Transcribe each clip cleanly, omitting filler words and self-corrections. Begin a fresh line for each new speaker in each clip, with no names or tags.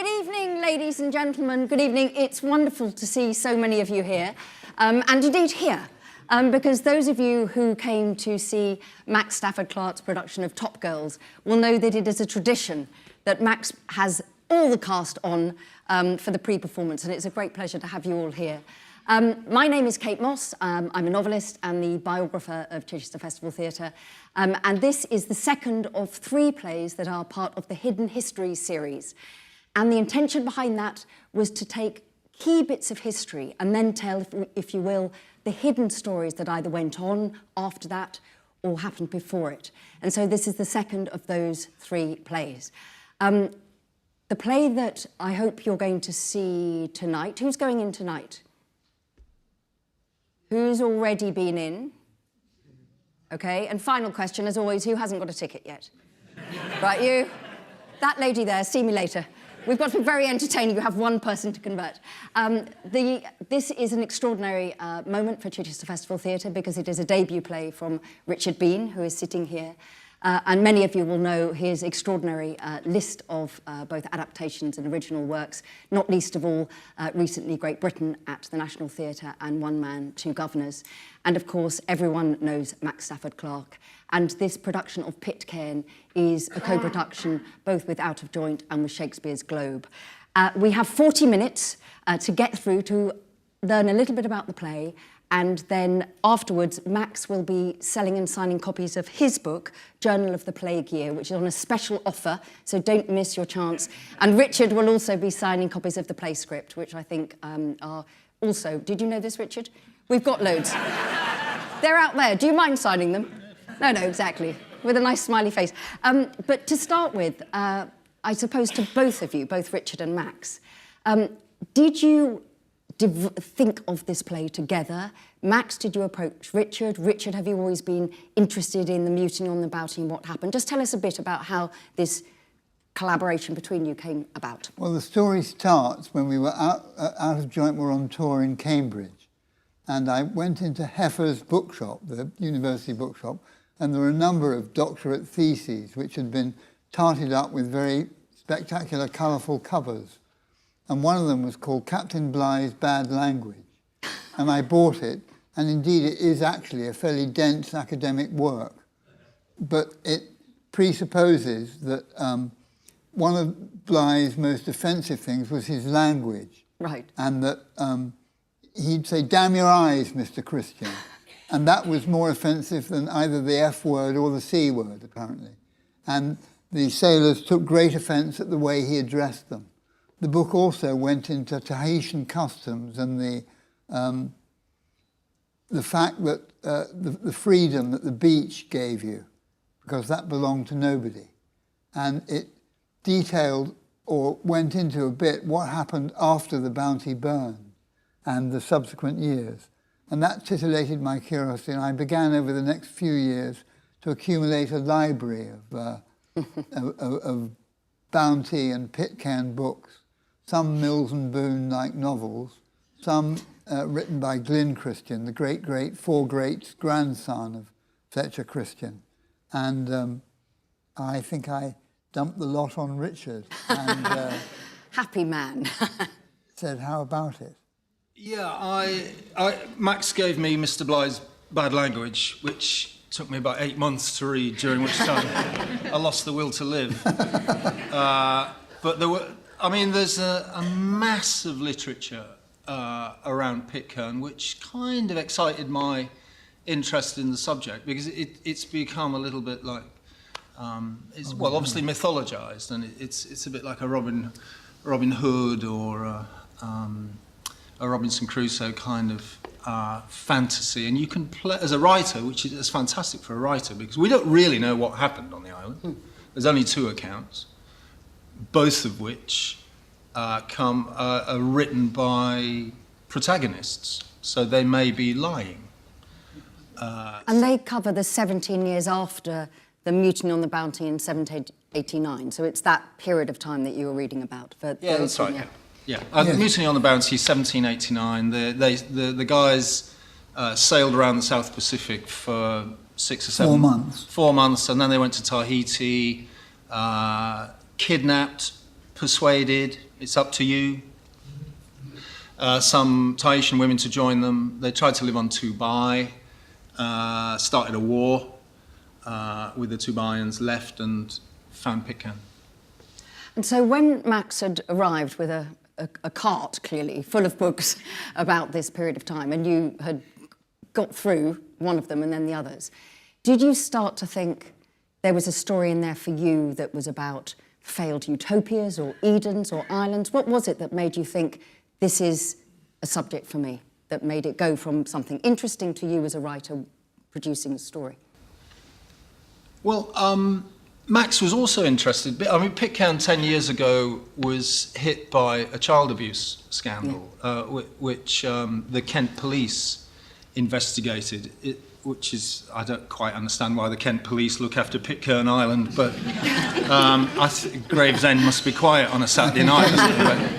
Good evening, ladies and gentlemen. Good evening. It's wonderful to see so many of you here, and indeed here, because those of you who came to see Max Stafford-Clark's production of Top Girls will know that it is a tradition that Max has all the cast on for the pre-performance, and it's a great pleasure to have you all here. My name is Kate Moss. I'm a novelist and the biographer of Chichester Festival Theatre, and this is the second of 3 plays that are part of the Hidden History series. And the intention behind that was to take key bits of history and then tell, if you will, the hidden stories that either went on after that or happened before it. And so this is the second of those 3 plays. The play that I hope you're going to see tonight, who's going in tonight? Who's already been in? Okay, and final question, as always, who hasn't got a ticket yet? Right, you? That lady there, see me later. We've got to be very entertaining. You have one person to convert. This is an extraordinary moment for Chichester Festival Theatre because it is a debut play from Richard Bean, who is sitting here. And many of you will know his extraordinary list of both adaptations and original works, not least of all, recently Great Britain at the National Theatre and One Man, Two Governors. And of course, everyone knows Max Stafford-Clark. And this production of Pitcairn is a co-production both with Out of Joint and with Shakespeare's Globe. We have 40 minutes to get through to learn a little bit about the play, and then afterwards Max will be selling and signing copies of his book, Journal of the Plague Year, which is on a special offer, so don't miss your chance. And Richard will also be signing copies of the play script, which I think are also... Did you know this, Richard? We've got loads. They're out there. Do you mind signing them? No, exactly, with a nice smiley face. But to start with, I suppose to both of you, both Richard and Max, did you think of this play together? Max, did you approach Richard? Richard, have you always been interested in the mutiny on the Bounty and what happened? Just tell us a bit about how this collaboration between you came about.
Well, the story starts when we were out of joint, we're on tour in Cambridge, and I went into Heffer's bookshop, the university bookshop, and there were a number of doctorate theses which had been tarted up with very spectacular, colourful covers. And one of them was called Captain Bligh's Bad Language. And I bought it, and indeed it is actually a fairly dense academic work. But it presupposes that one of Bligh's most offensive things was his language.
Right.
And that he'd say, "Damn your eyes, Mr. Christian." And that was more offensive than either the F word or the C word, apparently. And the sailors took great offence at the way he addressed them. The book also went into Tahitian customs and the fact that the freedom that the beach gave you, because that belonged to nobody. And it detailed or went into a bit what happened after the Bounty burned and the subsequent years. And that titillated my curiosity, and I began over the next few years to accumulate a library of Bounty and Pitcairn books, some Mills and Boon-like novels, some written by Glyn Christian, the four greats grandson of Fletcher Christian. And I think I dumped the lot on Richard and
happy man.
said, "How about it?"
Yeah, Max gave me Mr. Bligh's Bad Language, which took me about 8 months to read, during which time I lost the will to live. But there's a massive literature around Pitcairn, which kind of excited my interest in the subject, because it's become a little bit like, well, obviously mythologized, and it's a bit like a Robin Hood or a Robinson Crusoe kind of fantasy, and you can play as a writer, which is fantastic for a writer, because we don't really know what happened on the island. There's only 2 accounts, both of which are written by protagonists, so they may be lying.
And they cover the 17 years after the mutiny on the Bounty in 1789, so it's that period of time that you were reading about.
Yeah, that's right. Yeah, the Mutiny on the Bounty, 1789. The guys sailed around the South Pacific for 6 or 7
4 months.
4 months, and then they went to Tahiti, kidnapped persuaded, it's up to you. Some Tahitian women to join them. They tried to live on Tubai, started a war with the Tubaians, left and found Pitcairn.
And so when Max had arrived with a cart, clearly, full of books about this period of time, and you had got through one of them and then the others, did you start to think there was a story in there for you that was about failed utopias or Edens or islands? What was it that made you think this is a subject for me, that made it go from something interesting to you as a writer producing a story?
Well, Max was also interested. I mean, Pitcairn 10 years ago was hit by a child abuse scandal, which the Kent police investigated, which is, I don't quite understand why the Kent police look after Pitcairn Island, but I think Gravesend must be quiet on a Saturday night, isn't it?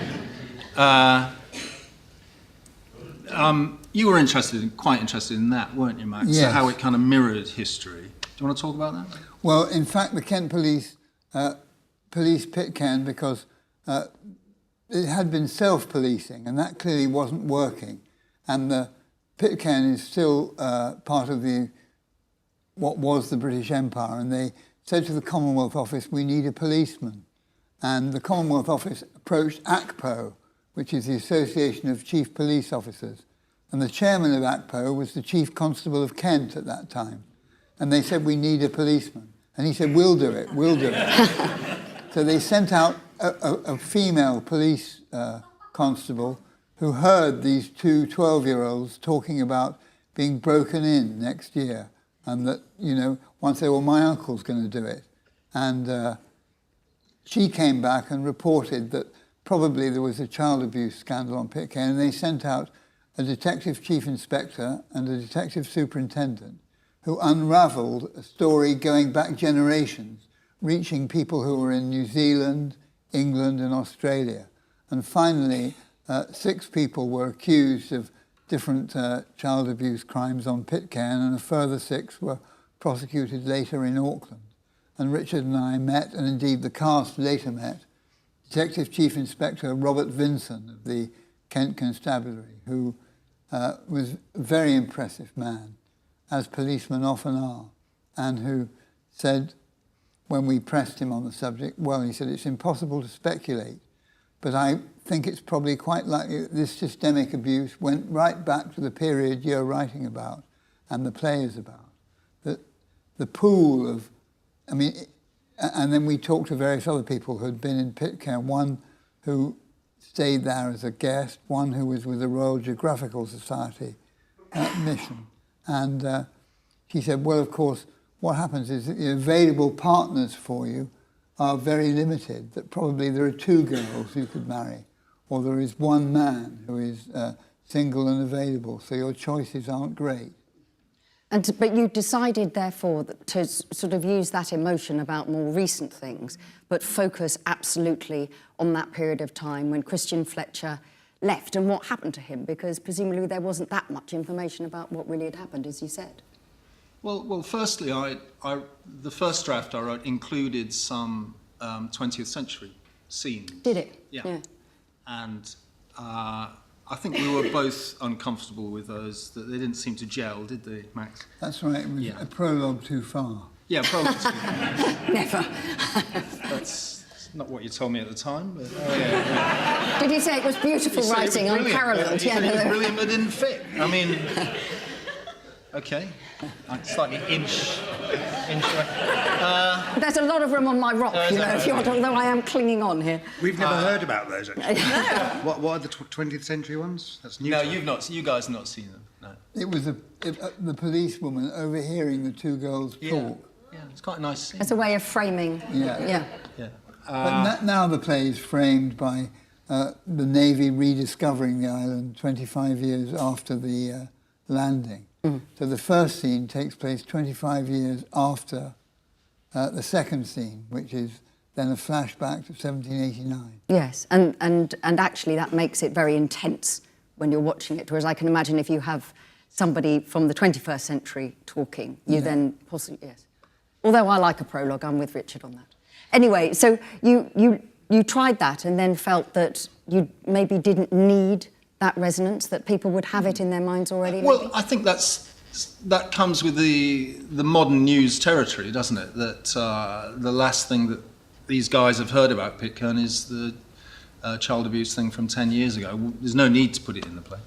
You were quite interested in that, weren't you, Max?
Yes.
So how it kind of mirrored history. Do you want to talk about that?
Well, in fact, the Kent police policed Pitcairn because it had been self-policing, and that clearly wasn't working. And the Pitcairn is still part of what was the British Empire, and they said to the Commonwealth Office, we need a policeman. And the Commonwealth Office approached ACPO, which is the Association of Chief Police Officers. And the chairman of ACPO was the Chief Constable of Kent at that time. And they said, we need a policeman. And he said, we'll do it, we'll do it. So they sent out a female police constable who heard these two 12-year-olds talking about being broken in next year. And that, once they were, my uncle's going to do it. And she came back and reported that probably there was a child abuse scandal on Pitcairn, and they sent out a detective chief inspector and a detective superintendent who unravelled a story going back generations, reaching people who were in New Zealand, England and Australia. And finally, 6 people were accused of different child abuse crimes on Pitcairn, and a further 6 were prosecuted later in Auckland. And Richard and I met, and indeed the cast later met, Detective Chief Inspector Robert Vinson of the Kent Constabulary, who was a very impressive man, as policemen often are, and who said, when we pressed him on the subject, well, he said, it's impossible to speculate, but I think it's probably quite likely that this systemic abuse went right back to the period you're writing about and the play is about. That the pool of, and then we talked to various other people who had been in Pitcairn, one who stayed there as a guest, one who was with the Royal Geographical Society mission. And he said, well, of course, what happens is that the available partners for you are very limited, that probably there are 2 girls you could marry, or there is 1 man who is single and available, so your choices aren't great.
But you decided, therefore, to sort of use that emotion about more recent things, but focus absolutely on that period of time when Christian Fletcher left and what happened to him, because presumably there wasn't that much information about what really had happened, as you said.
Well, firstly, the first draft I wrote included some 20th century scenes.
Did it?
Yeah. And I think we were both uncomfortable with those, that they didn't seem to gel, did they, Max?
That's right, it was a prologue too far.
Yeah, prologue too far.
Never.
That's not what you told me at the time, but yeah.
Did you say it was beautiful writing, unparalleled?
Yeah, it was brilliant, but didn't fit. I mean, okay, slightly inch away.
There's a lot of room on my rock, if you want, although I am clinging on here.
We've never heard about those, actually. What are the 20th century ones? That's new.
No, you guys have not seen them. No.
It was the policewoman overhearing the 2 girls talk.
Yeah, it's quite a nice scene.
As a way of framing.
Yeah.
Yeah.
But now the play is framed by the Navy rediscovering the island 25 years after the landing. So the first scene takes place 25 years after the second scene, which is then a flashback to 1789.
Yes, and actually that makes it very intense when you're watching it, whereas I can imagine if you have somebody from the 21st century talking, you then possibly, yes. Although I like a prologue, I'm with Richard on that. Anyway, so you you tried that and then felt that you maybe didn't need that resonance, that people would have it in their minds already?
Well,
maybe?
I think that comes with the modern news territory, doesn't it? That the last thing that these guys have heard about Pitcairn is the child abuse thing from 10 years ago. There's no need to put it in the play.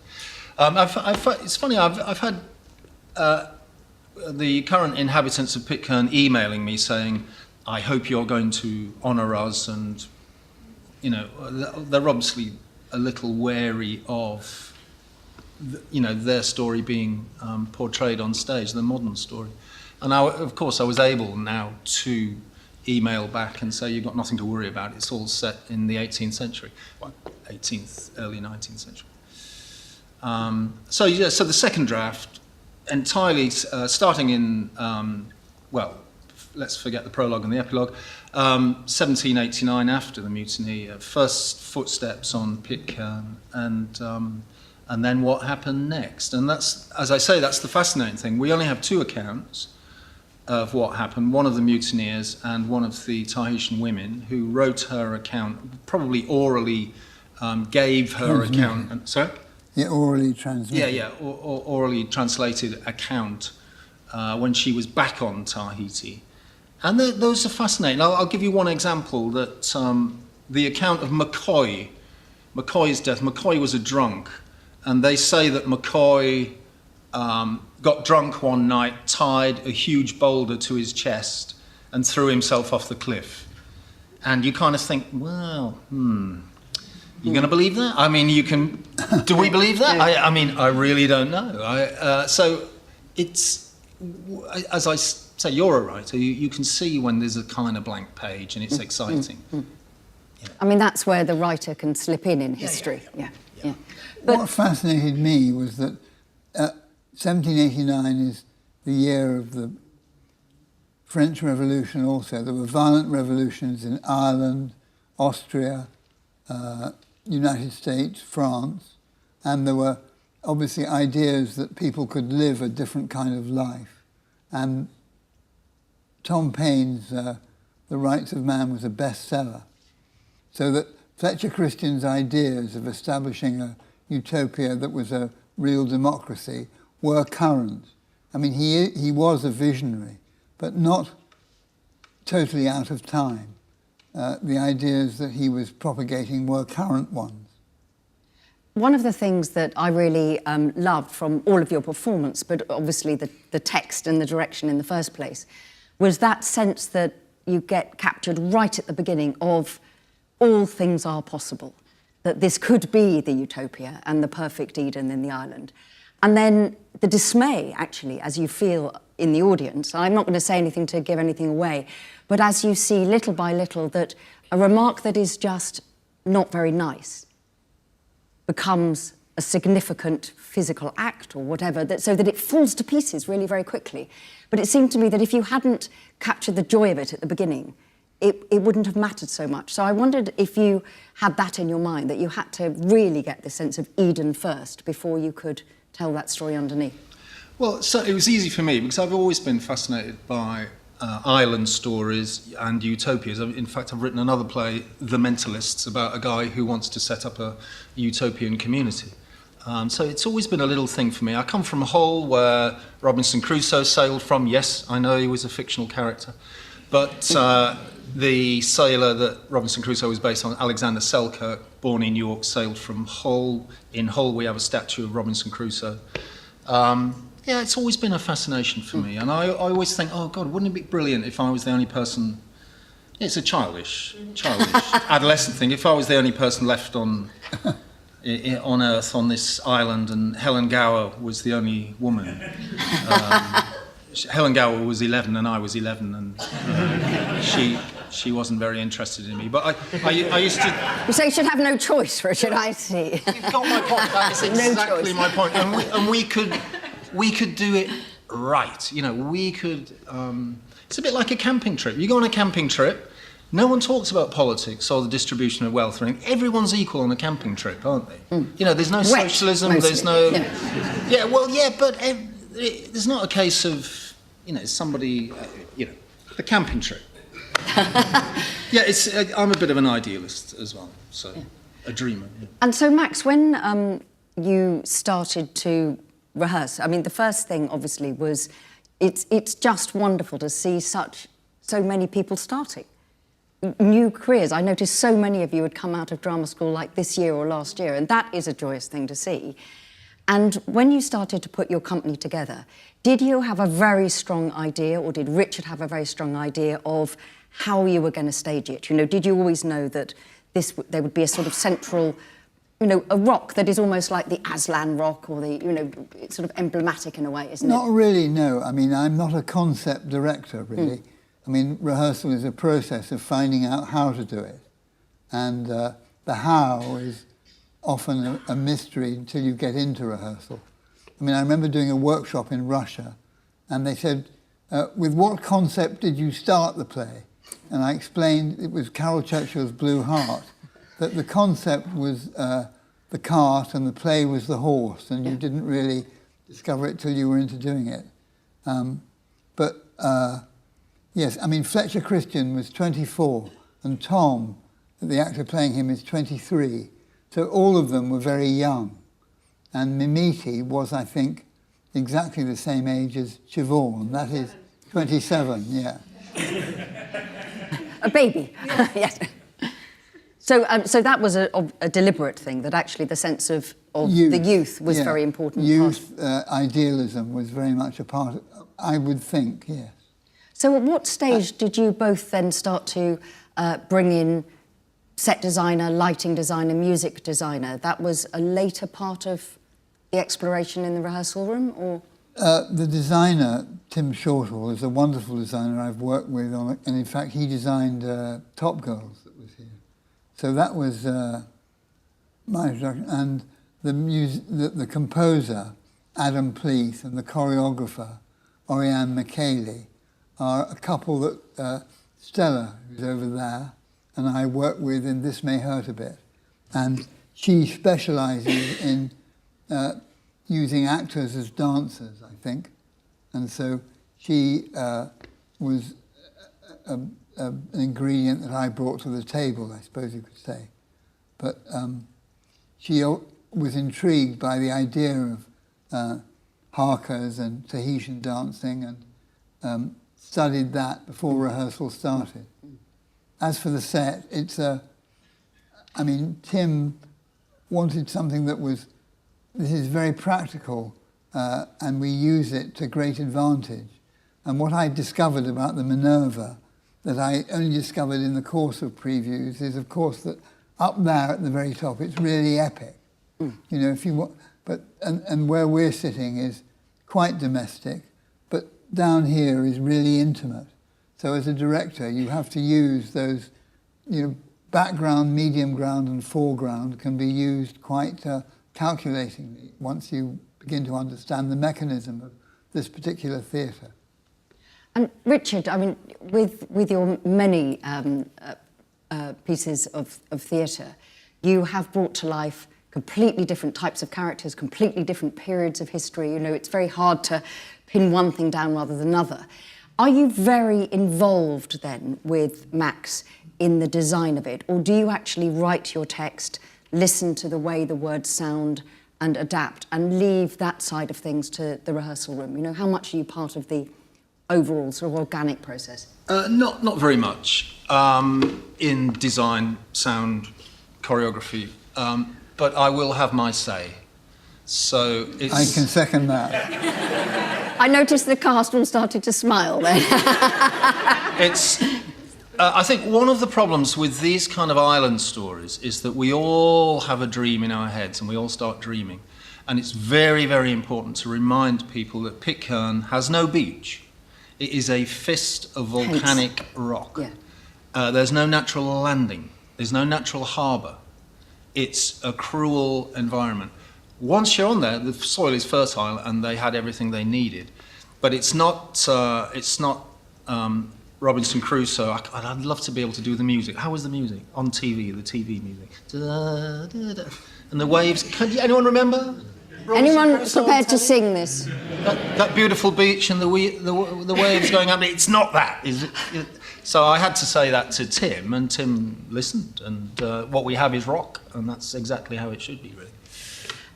It's funny, I've had the current inhabitants of Pitcairn emailing me saying, I hope you're going to honour us, and, you know, they're obviously a little wary of, you know, their story being portrayed on stage, the modern story. And of course I was able now to email back and say, you've got nothing to worry about, it's all set in the 18th century, well, 18th, early 19th century. So the second draft, entirely starting in, well, let's forget the prologue and the epilogue, 1789 after the mutiny, first footsteps on Pitcairn, and then what happened next. And that's, as I say, that's the fascinating thing. We only have two accounts of what happened, one of the mutineers and one of the Tahitian women who wrote her account, probably orally gave her account. Sorry?
Yeah, orally translated.
Yeah, orally translated account when she was back on Tahiti. And those are fascinating. I'll give you one example, that the account of McCoy's death. McCoy was a drunk, and they say that McCoy got drunk one night, tied a huge boulder to his chest, and threw himself off the cliff. And you kind of think, well, you going to believe that? I mean, you can... Do we believe that? I mean, I really don't know. So it's... As I say, you're a writer. You can see when there's a kind of blank page and it's exciting.
Yeah. I mean, that's where the writer can slip in history. Yeah.
But what fascinated me was that 1789 is the year of the French Revolution also. There were violent revolutions in Ireland, Austria, United States, France, and there were obviously ideas that people could live a different kind of life. And Tom Paine's The Rights of Man was a bestseller. So that Fletcher Christian's ideas of establishing a utopia that was a real democracy were current. I mean, he was a visionary, but not totally out of time. The ideas that he was propagating were current ones.
One of the things that I really loved from all of your performance, but obviously the text and the direction in the first place, was that sense that you get captured right at the beginning of all things are possible, that this could be the utopia and the perfect Eden in the island. And then the dismay, actually, as you feel in the audience, I'm not going to say anything to give anything away, but as you see little by little that a remark that is just not very nice becomes a significant physical act or whatever, so that it falls to pieces really very quickly. But it seemed to me that if you hadn't captured the joy of it at the beginning, it wouldn't have mattered so much. So I wondered if you had that in your mind, that you had to really get the sense of Eden first before you could tell that story underneath.
Well, so it was easy for me because I've always been fascinated by island stories and utopias. In fact, I've written another play, The Mentalists, about a guy who wants to set up a utopian community. So it's always been a little thing for me. I come from Hull, where Robinson Crusoe sailed from. Yes, I know he was a fictional character. But the sailor that Robinson Crusoe was based on, Alexander Selkirk, born in York, sailed from Hull. In Hull, we have a statue of Robinson Crusoe. Yeah, it's always been a fascination for me. And I always think, oh, God, wouldn't it be brilliant if I was the only person... It's a childish adolescent thing. If I was the only person left on Earth, on this island, and Helen Gower was the only woman. Helen Gower was 11 and I was 11, and she wasn't very interested in me. But I used to...
You say you should have no choice, Richard, I see.
You've got my point. That is exactly my point. And we could do it right. You know, we could... it's a bit like a camping trip. You go on a camping trip, no one talks about politics or the distribution of wealth or anything. Everyone's equal on a camping trip, aren't they? You know, there's no socialism,
mostly.
There's no... Yeah, well, yeah, but there's not a case of, you know, somebody, you know, the camping trip. Yeah, I'm a bit of an idealist as well, so a dreamer. Yeah.
And so, Max, when you started to rehearse, I mean, the first thing, obviously, was it's just wonderful to see so many people starting new careers. I noticed so many of you had come out of drama school like this year or last year, and that is a joyous thing to see. And when you started to put your company together, did you have a very strong idea, or did Richard have a very strong idea of how you were going to stage it? You know, did you always know that there would be a sort of central, you know, a rock that is almost like the Aslan rock, or the, you know, it's sort of emblematic in a way, isn't it?
Not really, no. I mean, I'm not a concept director, really. I mean, rehearsal is a process of finding out how to do it. And the how is often a mystery until you get into rehearsal. I mean, I remember doing a workshop in Russia, and they said, with what concept did you start the play? And I explained it was Carol Churchill's Blue Heart, that the concept was the cart and the play was the horse, and you didn't really discover it till you were into doing it. Yes, I mean, Fletcher Christian was 24, and Tom, the actor playing him, is 23. So all of them were very young. And Mimiti was, I think, exactly the same age as Siobhan. That is 27, yeah.
A baby, yes. So that was a deliberate thing, that actually the sense of the youth was very important.
Youth, idealism was very much a part of, I would think, yes.
So at what stage did you both then start to bring in set designer, lighting designer, music designer? That was a later part of the exploration in the rehearsal room, or?
The designer, Tim Shortall, is a wonderful designer I've worked with on it, and in fact he designed Top Girls that was here. So that was my introduction, and the composer, Adam Pleath, and the choreographer, Oriane McKaylee, are a couple that Stella, who's over there, and I work with in This May Hurt a Bit. And she specialises in using actors as dancers, I think. And so she was an ingredient that I brought to the table, I suppose you could say. But she was intrigued by the idea of harkas and Tahitian dancing, and studied that before rehearsal started. As for the set, I mean, Tim wanted something that this is very practical, and we use it to great advantage. And what I discovered about the Minerva, that I only discovered in the course of previews, is of course that up there at the very top, it's really epic. You know, if you want, and where we're sitting is quite domestic, but down here is really intimate. So as a director, you have to use those, you know, background, medium ground, and foreground can be used quite calculatingly once you begin to understand the mechanism of this particular theatre.
And Richard, I mean, with your many pieces of theatre, you have brought to life completely different types of characters, completely different periods of history. You know, it's very hard to pin one thing down rather than another. Are you very involved then with Max in the design of it, or do you actually write your text, listen to the way the words sound and adapt, and leave that side of things to the rehearsal room? You know, how much are you part of the overall sort of organic process?
Not very much in design, sound, choreography, but I will have my say. So it's...
I can second that.
I noticed the cast all started to smile then.
It's... I think one of the problems with these kind of island stories is that we all have a dream in our heads and we all start dreaming. And it's very, very important to remind people that Pitcairn has no beach. It is a fist of volcanic rock.
Yeah.
There's no natural landing. There's no natural harbour. It's a cruel environment. Once you're on there, the soil is fertile and they had everything they needed. But it's not Robinson Crusoe. I'd love to be able to do the music. How was the music? On TV, the TV music. Da, da, da. And the waves. Anyone remember?
Anyone prepared to sing this?
That beautiful beach and the waves going up. It's not that, is it? So I had to say that to Tim, and Tim listened, and what we have is rock, and that's exactly how it should be, really.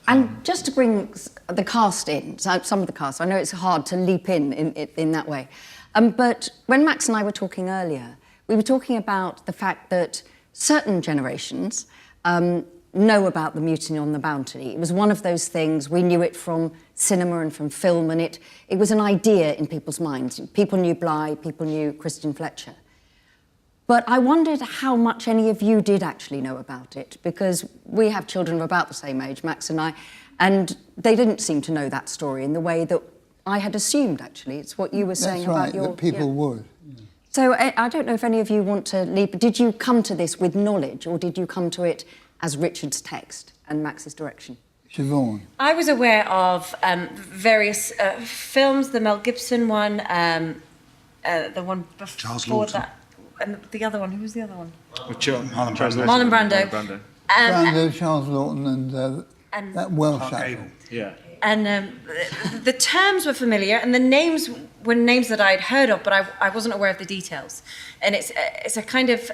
And just to bring the cast in, some of the cast, I know it's hard to leap in that way, but when Max and I were talking earlier, we were talking about the fact that certain generations know about the Mutiny on the Bounty. It was one of those things, we knew it from cinema and from film, and it was an idea in people's minds. People knew Bligh, people knew Christian Fletcher. But I wondered how much any of you did actually know about it, because we have children of about the same age, Max and I, and they didn't seem to know that story in the way that I had assumed, actually. It's what you were saying about your...
That's right, that people would. Yeah.
So I don't know if any of you want to leap. Did you come to this with knowledge, or did you come to it as Richard's text and Max's direction?
Siobhan.
I was aware of various films, the Mel Gibson one, the one before
Charles Lawton.
that, and the other one. Who was the other one?
Marlon Brando.
Marlon Brando.
Brando, Charles Lawton, and that Welsh actor.
Gable.
Yeah.
And the terms were familiar, and the names were names that I had heard of, but I wasn't aware of the details. And it's a kind of,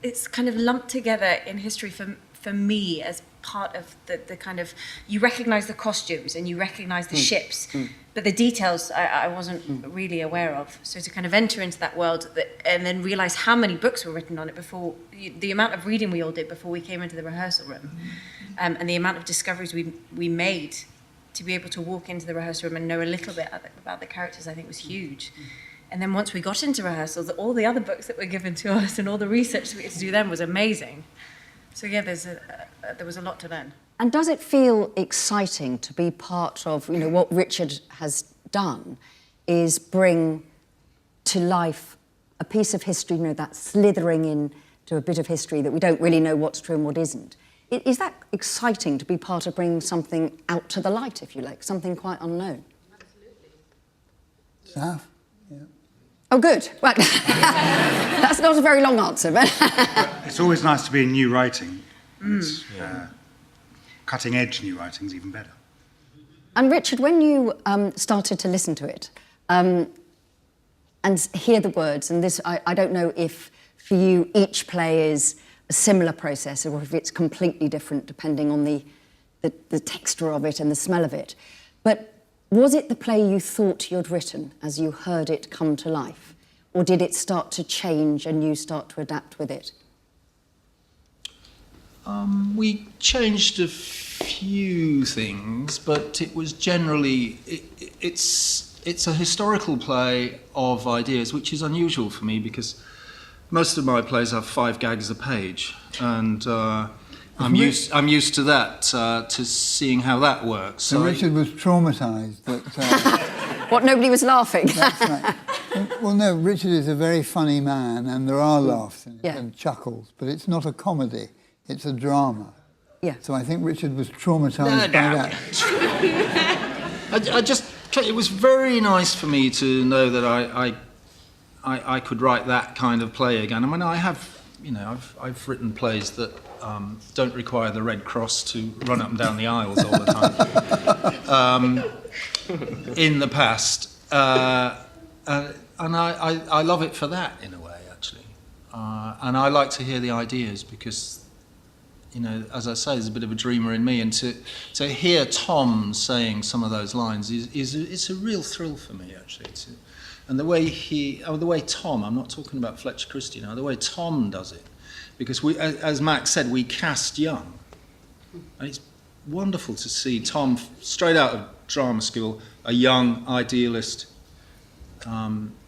it's kind of lumped together in history for me as part of the kind of, you recognise the costumes and you recognise the ships, but the details I wasn't really aware of. So to kind of enter into that world and then realise how many books were written on it before, the amount of reading we all did before we came into the rehearsal room, and the amount of discoveries we made to be able to walk into the rehearsal room and know a little bit about the characters, I think was huge. And then once we got into rehearsals, all the other books that were given to us and all the research that we had to do then was amazing. So yeah, there was a lot to learn.
And does it feel exciting to be part of, what Richard has done is bring to life a piece of history, that's slithering into a bit of history that we don't really know what's true and what isn't. Is that exciting to be part of bringing something out to the light, if you like, something quite unknown?
Absolutely.
Staff? Yeah.
Oh, good. Well, that's not a very long answer, but...
It's always nice to be in new writing. Cutting-edge new writing is even better.
And Richard, when you started to listen to it and hear the words, and this, I don't know if for you each play is a similar process or if it's completely different depending on the texture of it and the smell of it, but was it the play you thought you'd written as you heard it come to life? Or did it start to change and you start to adapt with it?
We changed a few things, but it was generally... It's a historical play of ideas, which is unusual for me because most of my plays have 5 gags a page, and I'm used to that, to seeing how that works.
So Richard was traumatised that...
What, nobody was laughing?
That's right. Well, no, Richard is a very funny man, and there are laughs in it and chuckles, but it's not a comedy, it's a drama.
Yeah.
So I think Richard was traumatised by that.
It was very nice for me to know that I could write that kind of play again. I mean, I have, I've written plays that don't require the Red Cross to run up and down the aisles all the time in the past. And I love it for that, in a way, actually. And I like to hear the ideas because, as I say, there's a bit of a dreamer in me. And to hear Tom saying some of those lines it's a real thrill for me, actually. And the way Tom, I'm not talking about Fletcher Christie now, the way Tom does it. Because we, as Max said, we cast young. And it's wonderful to see Tom, straight out of drama school, a young idealist,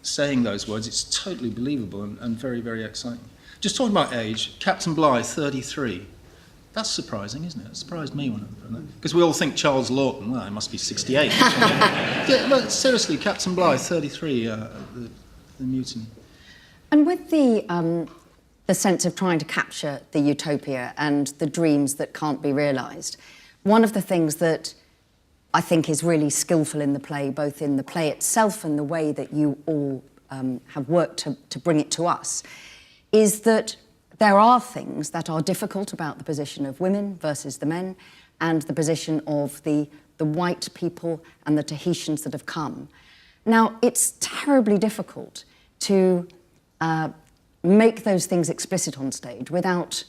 saying those words. It's totally believable and very, very exciting. Just talking about age, Captain Bligh, 33. That's surprising, isn't it? It surprised me when I heard that. Because we all think Charles Lawton, well, he must be 68. Yeah, but seriously, Captain Bligh, 33, the Mutiny.
And with the sense of trying to capture the utopia and the dreams that can't be realised, one of the things that I think is really skillful in the play, both in the play itself and the way that you all have worked to bring it to us, is that there are things that are difficult about the position of women versus the men and the position of the white people and the Tahitians that have come. Now, it's terribly difficult to make those things explicit on stage without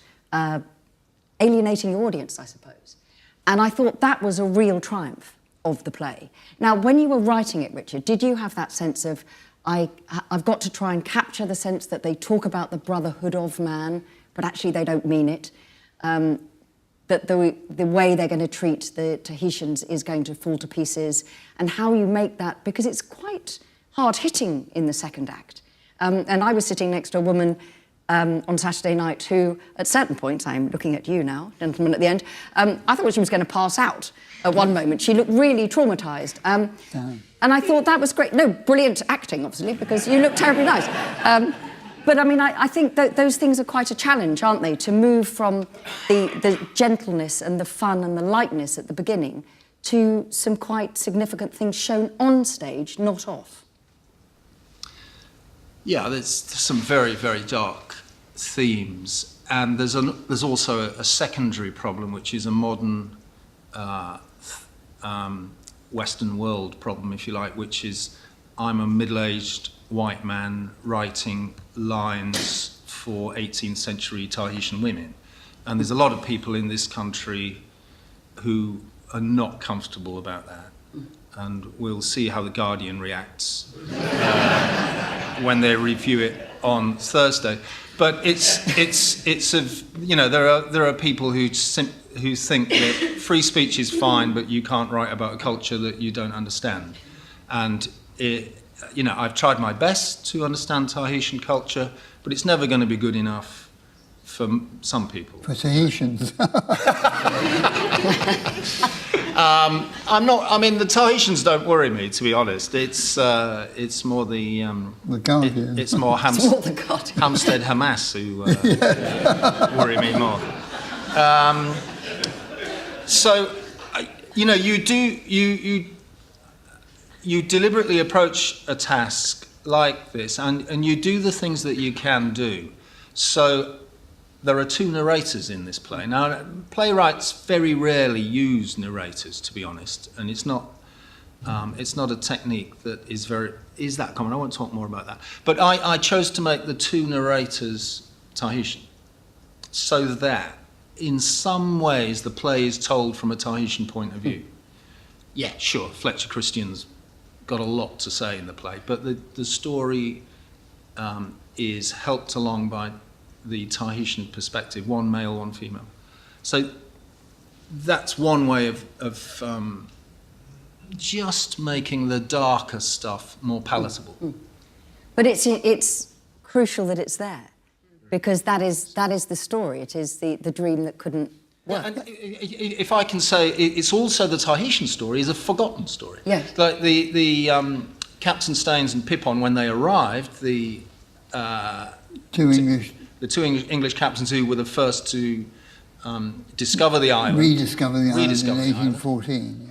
alienating your audience, I suppose. And I thought that was a real triumph of the play. Now, when you were writing it, Richard, did you have that sense of, I've got to try and capture the sense that they talk about the brotherhood of man, but actually they don't mean it? That the way they're going to treat the Tahitians is going to fall to pieces, and how you make that, because it's quite hard-hitting in the second act. And I was sitting next to a woman on Saturday night who, at certain points, I'm looking at you now, gentlemen at the end, I thought she was going to pass out at one moment. She looked really traumatised. And I thought that was great. No, brilliant acting, obviously, because you look terribly nice. But I mean, I think those things are quite a challenge, aren't they? To move from the gentleness and the fun and the lightness at the beginning to some quite significant things shown on stage, not off.
Yeah, there's some very, very dark themes, and there's also a secondary problem, which is a modern Western world problem, if you like, which is I'm a middle-aged white man writing lines for 18th century Tahitian women. And there's a lot of people in this country who are not comfortable about that. And we'll see how The Guardian reacts when they review it on Thursday. But it's you know, there are people who think that free speech is fine, but you can't write about a culture that you don't understand. And you know, I've tried my best to understand Tahitian culture, but it's never going to be good enough for some people.
For Tahitians.
I'm not. I mean, the Tahitians don't worry me, to be honest. It's more the
Guardian.
It's more Hampstead Hamas who worry me more. So, you know, you deliberately approach a task like this, and you do the things that you can do. So there are two narrators in this play. Now, playwrights very rarely use narrators, to be honest, and it's not a technique that is that common. I won't talk more about that. But I chose to make the two narrators Tahitian, so that in some ways the play is told from a Tahitian point of view. Yeah, sure, Fletcher Christian's got a lot to say in the play, but the story is helped along by the Tahitian perspective, one male, one female. So that's one way of just making the darker stuff more palatable.
But it's crucial that it's there, because that is the story. It is the dream that couldn't work.
Yeah, and if I can say, it's also the Tahitian story is a forgotten story.
Yes.
Like the Captain Staines and Pippon, when they arrived, the two English captains who were the first to discover the island.
Rediscover the island in 1814.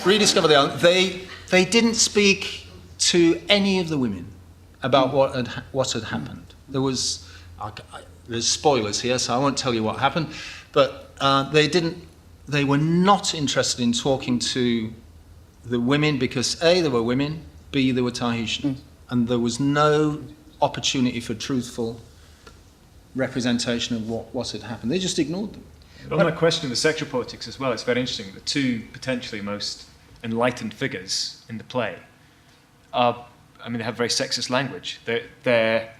Rediscover the island. They didn't speak to any of the women about what had happened. There's spoilers here, so I won't tell you what happened. But they were not interested in talking to the women because A, they were women, B, they were Tahitians, and there was no opportunity for truthful representation of what had happened. They just ignored them.
But on that question of the sexual politics as well, it's very interesting. The two potentially most enlightened figures in the play they have very sexist language. Their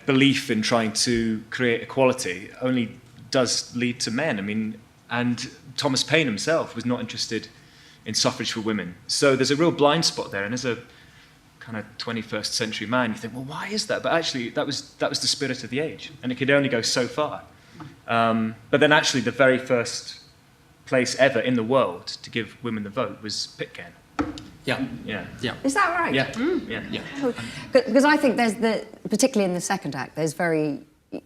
belief in trying to create equality only does lead to men. I mean, and Thomas Paine himself was not interested in suffrage for women. So there's a real blind spot there, and as a kind of 21st century man, you think, well, why is that? But actually, that was the spirit of the age, and it could only go so far. But then actually, the very first place ever in the world to give women the vote was Pitcairn.
Yeah.
Is that right?
Yeah.
Because I think particularly in the second act,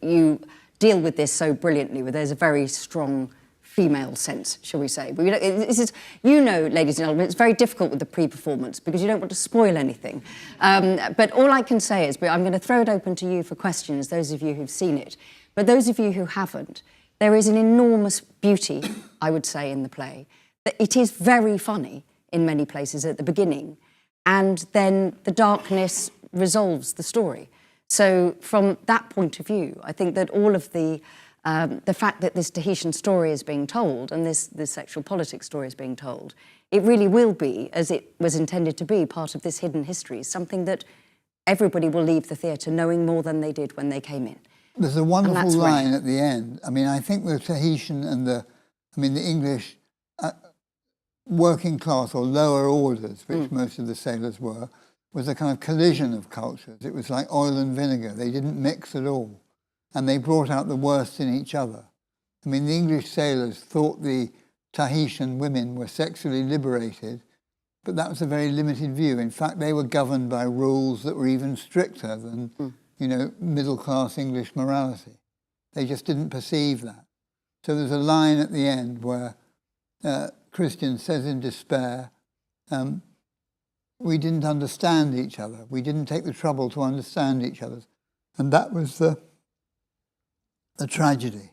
you deal with this so brilliantly, where there's a very strong female sense, shall we say. But ladies and gentlemen, it's very difficult with the pre-performance because you don't want to spoil anything. But all I can say is, I'm going to throw it open to you for questions, those of you who've seen it. But those of you who haven't, there is an enormous beauty, I would say, in the play. It is very funny in many places at the beginning. and then the darkness resolves the story. So from that point of view, I think that all of the fact that this Tahitian story is being told and this sexual politics story is being told, it really will be, as it was intended to be, part of this hidden history, something that everybody will leave the theatre knowing more than they did when they came in.
There's a wonderful line at the end. I mean, I think the Tahitian and the English working class or lower orders, which most of the sailors were, was a kind of collision of cultures. It was like oil and vinegar. They didn't mix at all. And they brought out the worst in each other. I mean, the English sailors thought the Tahitian women were sexually liberated, but that was a very limited view. In fact, they were governed by rules that were even stricter than, you know, middle-class English morality. They just didn't perceive that. So there's a line at the end where Christian says in despair, we didn't understand each other. We didn't take the trouble to understand each other. And that was the tragedy.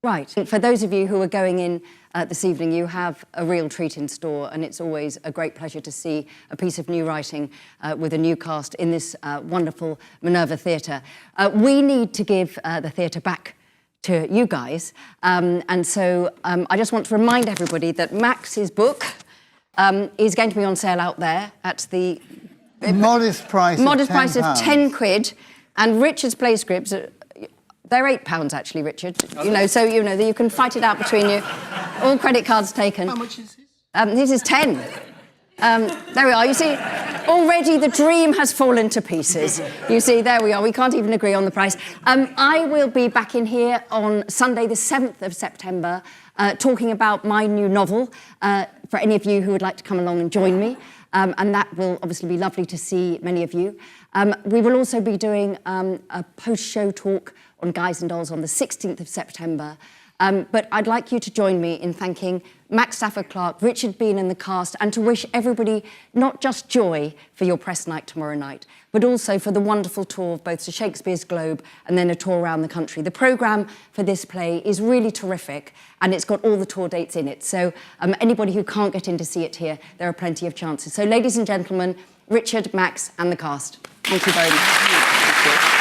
Right. For those of you who are going in this evening, you have a real treat in store, and it's always a great pleasure to see a piece of new writing with a new cast in this wonderful Minerva Theatre. We need to give the theatre back to you guys, and so I just want to remind everybody that Max's book is going to be on sale out there at the
modest price
of 10 quid, and Richard's play scripts they're £8 actually, Richard. You know, so you know that you can fight it out between you. All credit cards taken.
How much is this?
This is 10. There we are. You see, already the dream has fallen to pieces. You see, there we are. We can't even agree on the price. I will be back in here on Sunday, the 7th of September, talking about my new novel, for any of you who would like to come along and join me. And that will obviously be lovely to see many of you. We will also be doing a post-show talk on Guys and Dolls on the 16th of September. But I'd like you to join me in thanking Max Stafford-Clark, Richard Bean and the cast, and to wish everybody not just joy for your press night tomorrow night, but also for the wonderful tour of both to Shakespeare's Globe and then a tour around the country. The programme for this play is really terrific, and it's got all the tour dates in it. So anybody who can't get in to see it here, there are plenty of chances. So ladies and gentlemen, Richard, Max and the cast, thank you very much. Thank you.